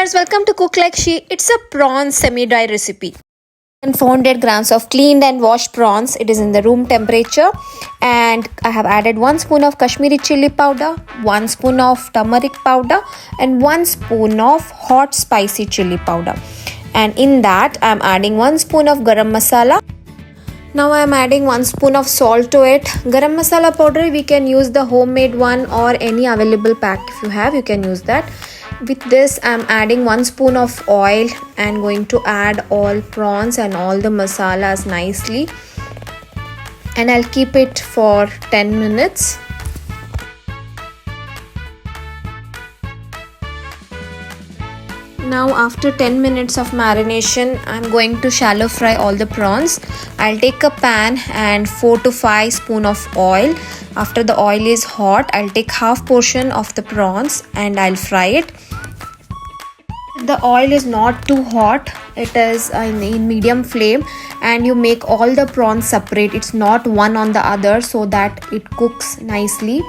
viewers, welcome to Cook Like She. It's a prawn semi-dry recipe. And 400 grams of cleaned and washed prawns. It is in the room temperature. And I have added 1 spoon of Kashmiri chilli powder, 1 spoon of turmeric powder, and 1 spoon of hot spicy chilli powder. And in that, I am adding 1 spoon of garam masala. Now I am adding 1 spoon of salt to it. Garam masala powder, we can use the homemade one or any available pack. If you have, you can use that. With this, I am adding 1 spoon of oil and going to add all prawns and all the masalas nicely. And I'll keep it for 10 minutes. Now after 10 minutes of marination, I'm going to shallow fry all the prawns. I'll take a pan and 4 to 5 spoon of oil. After the oil is hot, I'll take half portion of the prawns and I'll fry it. The oil is not too hot, it is in medium flame, and you make all the prawns separate. It's not one on the other so that it cooks nicely.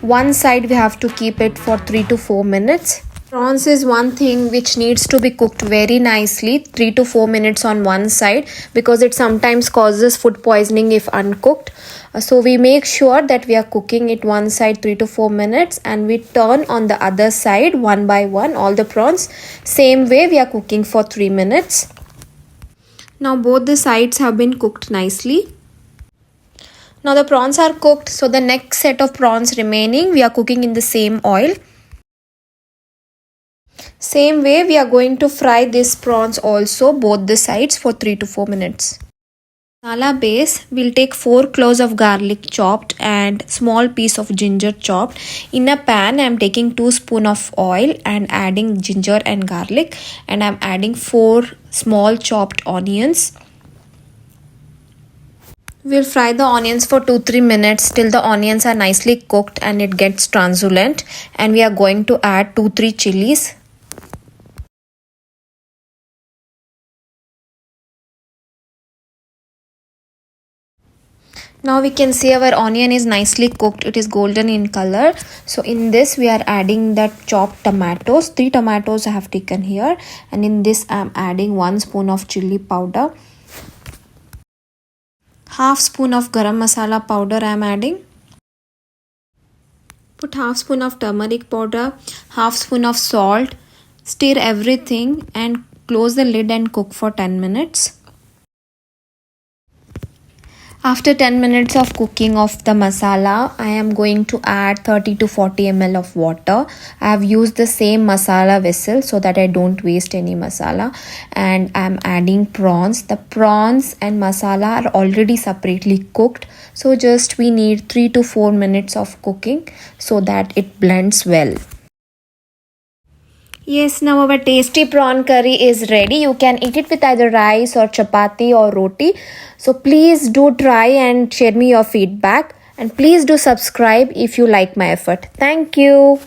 One side we have to keep it for 3 to 4 minutes. Prawns is one thing which needs to be cooked very nicely, 3 to 4 minutes on one side, because it sometimes causes food poisoning if uncooked. So we make sure that we are cooking it one side 3 to 4 minutes, and we turn on the other side one by one all the prawns. Same way we are cooking for 3 minutes. Now both the sides have been cooked nicely. Now the prawns are cooked, so the next set of prawns remaining we are cooking in the same oil. Same way we are going to fry these prawns also, both the sides, for 3 to 4 minutes. Masala base, we'll take 4 cloves of garlic chopped and small piece of ginger chopped. In a pan, I'm taking 2 spoon of oil and adding ginger and garlic, and I'm adding 4 small chopped onions. We'll fry the onions for 2-3 minutes till the onions are nicely cooked and it gets translucent, and we are going to add 2-3 chillies. Now we can see our onion is nicely cooked. It is golden in color. So in this we are adding the chopped tomatoes. 3 tomatoes I have taken here. And in this I am adding 1 spoon of chilli powder. Half spoon of garam masala powder I am adding. Put half spoon of turmeric powder. Half spoon of salt. Stir everything and close the lid and cook for 10 minutes. After 10 minutes of cooking of the masala, I am going to add 30 to 40 ml of water. I have used the same masala vessel so that I don't waste any masala. And I am adding prawns. The prawns and masala are already separately cooked. So just we need 3 to 4 minutes of cooking so that it blends well. Yes, now our tasty prawn curry is ready. You can eat it with either rice or chapati or roti. So please do try and share me your feedback. And please do subscribe if you like my effort. Thank you.